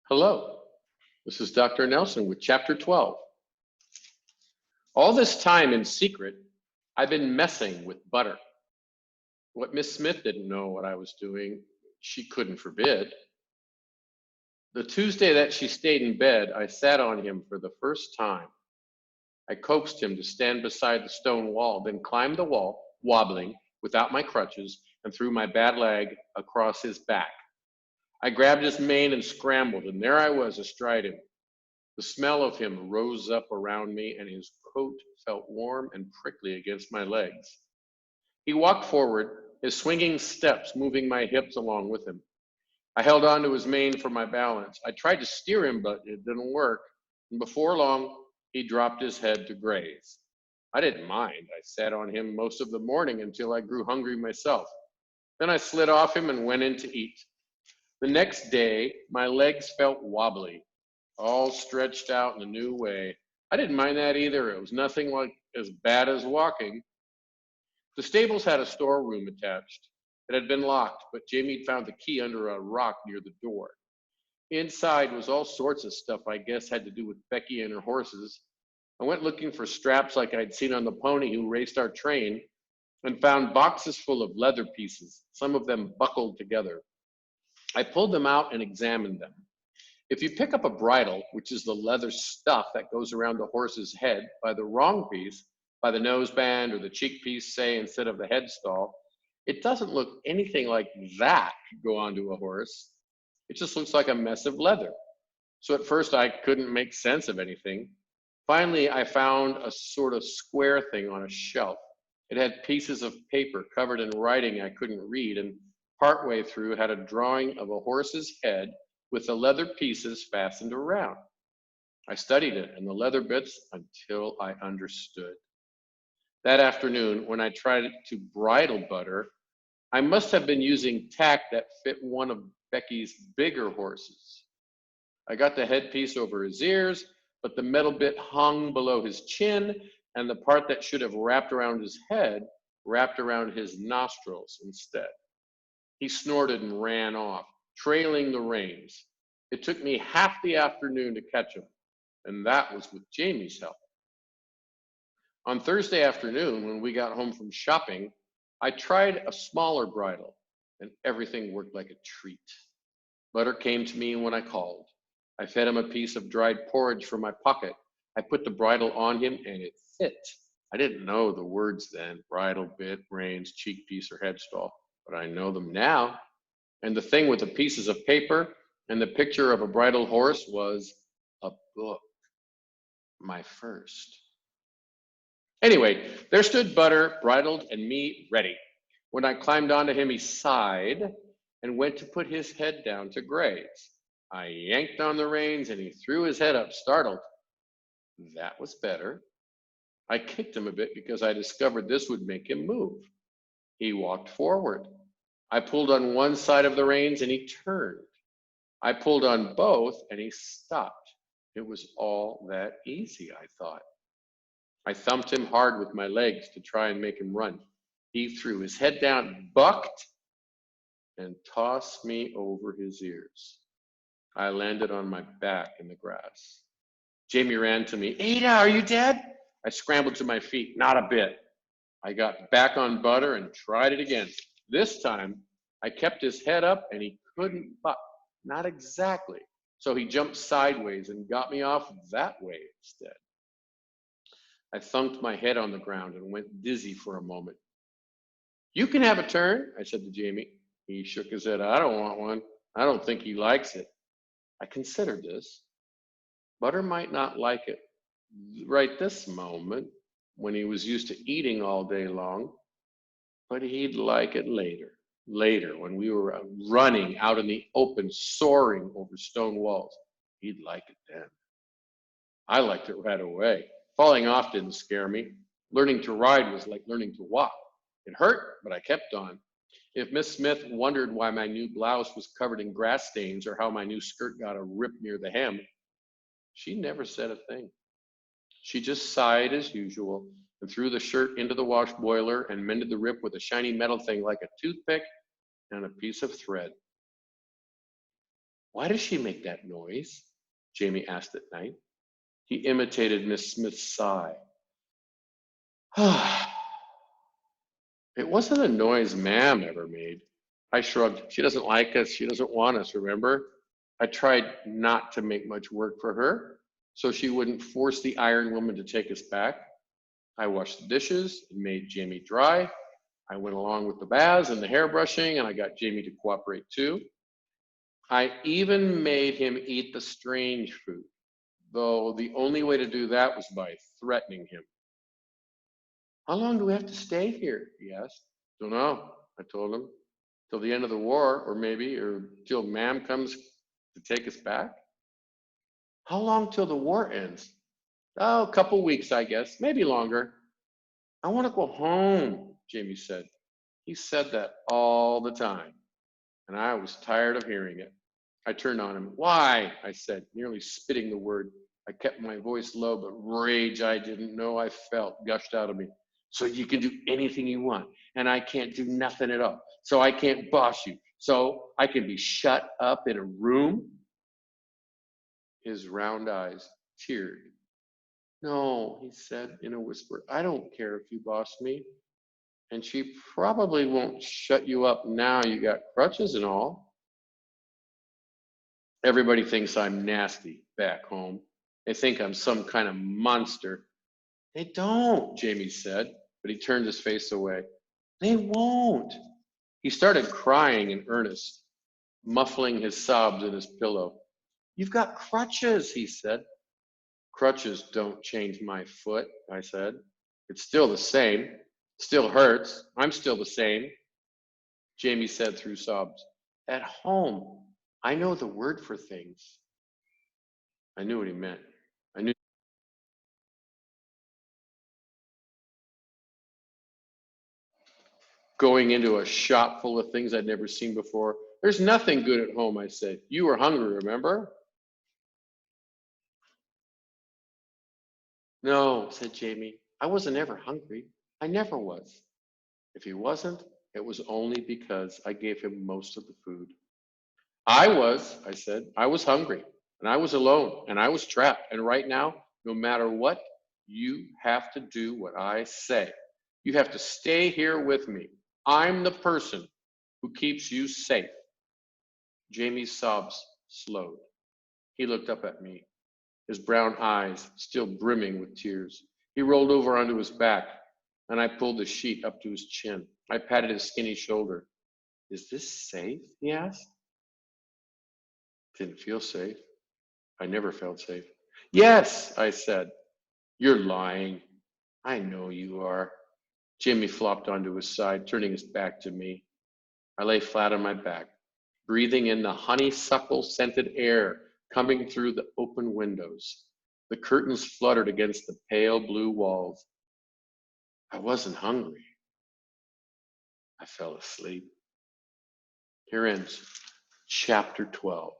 Hello, this is Dr. Nelson with Chapter 12. All this time in secret, I've been messing with butter. What Miss Smith didn't know what I was doing, she couldn't forbid. The Tuesday that she stayed in bed, I sat on him for the first time. I coaxed him to stand beside the stone wall, then climbed the wall, wobbling, without my crutches, and threw my bad leg across his back. I grabbed his mane and scrambled, and there I was astride him. The smell of him rose up around me, and his coat felt warm and prickly against my legs. He walked forward, his swinging steps moving my hips along with him. I held on to his mane for my balance. I tried to steer him, but it didn't work, and before long, he dropped his head to graze. I didn't mind. I sat on him most of the morning until I grew hungry myself. Then I slid off him and went in to eat. The next day, my legs felt wobbly, all stretched out in a new way. I didn't mind that either. It was nothing like as bad as walking. The stables had a storeroom attached. It had been locked, but Jamie had found the key under a rock near the door. Inside was all sorts of stuff I guess had to do with Becky and her horses. I went looking for straps like I'd seen on the pony who raced our train and found boxes full of leather pieces, some of them buckled together. I pulled them out and examined them. If you pick up a bridle, which is the leather stuff that goes around the horse's head, by the wrong piece, by the noseband or the cheek piece, say, instead of the headstall, it doesn't look anything like that could go onto a horse. It just looks like a mess of leather. So at first I couldn't make sense of anything. Finally, I found a sort of square thing on a shelf. It had pieces of paper covered in writing I couldn't read, and partway through had a drawing of a horse's head with the leather pieces fastened around. I studied it and the leather bits until I understood. That afternoon, when I tried to bridle Butter, I must have been using tack that fit one of Becky's bigger horses. I got the headpiece over his ears, but the metal bit hung below his chin, and the part that should have wrapped around his head wrapped around his nostrils instead. He snorted and ran off, trailing the reins. It took me half the afternoon to catch him, and that was with Jamie's help. On Thursday afternoon, when we got home from shopping, I tried a smaller bridle, and everything worked like a treat. Butter came to me when I called. I fed him a piece of dried porridge from my pocket. I put the bridle on him, and it fit. I didn't know the words then, bridle, bit, reins, cheek piece, or headstall, but I know them now. And the thing with the pieces of paper and the picture of a bridled horse was a book, my first. Anyway, there stood Butter, bridled, and me ready. When I climbed onto him, he sighed and went to put his head down to graze. I yanked on the reins and he threw his head up, startled. That was better. I kicked him a bit because I discovered this would make him move. He walked forward. I pulled on one side of the reins and he turned. I pulled on both and he stopped. It was all that easy, I thought. I thumped him hard with my legs to try and make him run. He threw his head down, bucked, and tossed me over his ears. I landed on my back in the grass. Jamie ran to me. Ada, are you dead? I scrambled to my feet. Not a bit. I got back on Butter and tried it again. This time, I kept his head up and he couldn't buck. Not exactly. So he jumped sideways and got me off that way instead. I thunked my head on the ground and went dizzy for a moment. You can have a turn, I said to Jamie. He shook his head. I don't want one. I don't think he likes it. I considered this. Butter might not like it right this moment when he was used to eating all day long, but he'd like it later. Later, when we were running out in the open, soaring over stone walls, he'd like it then. I liked it right away. Falling off didn't scare me. Learning to ride was like learning to walk. It hurt, but I kept on. If Miss Smith wondered why my new blouse was covered in grass stains or how my new skirt got a rip near the hem, she never said a thing. She just sighed as usual and threw the shirt into the wash boiler and mended the rip with a shiny metal thing like a toothpick and a piece of thread. Why does she make that noise? Jamie asked at night. He imitated Miss Smith's sigh. It wasn't a noise Ma'am ever made. I shrugged. She doesn't like us. She doesn't want us, remember? I tried not to make much work for her so she wouldn't force the Iron Woman to take us back. I washed the dishes and made Jamie dry. I went along with the baths and the hair brushing, and I got Jamie to cooperate too. I even made him eat the strange food, though the only way to do that was by threatening him. How long do we have to stay here? He asked. Don't know, I told him. Till the end of the war, or till Ma'am comes to take us back. How long till the war ends? Oh, a couple weeks, I guess, maybe longer. I want to go home, Jamie said. He said that all the time, and I was tired of hearing it. I turned on him. Why? I said, nearly spitting the word. I kept my voice low, but rage I didn't know I felt gushed out of me. So you can do anything you want, and I can't do nothing at all. So I can't boss you. So I can be shut up in a room? His round eyes teared. No, he said in a whisper, I don't care if you boss me. And she probably won't shut you up now you got crutches and all. Everybody thinks I'm nasty back home. They think I'm some kind of monster. They don't, Jamie said, but he turned his face away. They won't. He started crying in earnest, muffling his sobs in his pillow. You've got crutches, he said. Crutches don't change my foot, I said. It's still the same. Still hurts. I'm still the same. Jamie said through sobs. At home, I know the word for things. I knew what he meant. I knew going into a shop full of things I'd never seen before. There's nothing good at home, I said. You were hungry, remember? No, said Jamie. I wasn't ever hungry. I never was. If he wasn't, it was only because I gave him most of the food. I said. I was hungry, and I was alone, and I was trapped. And right now, no matter what, you have to do what I say. You have to stay here with me. I'm the person who keeps you safe. Jamie's sobs slowed. He looked up at me, his brown eyes still brimming with tears. He rolled over onto his back, and I pulled the sheet up to his chin. I patted his skinny shoulder. Is this safe? He asked. Didn't feel safe. I never felt safe. Yes, I said. You're lying. I know you are. Jimmy flopped onto his side, turning his back to me. I lay flat on my back, breathing in the honeysuckle scented air coming through the open windows. The curtains fluttered against the pale blue walls. I wasn't hungry. I fell asleep. Here ends chapter 12.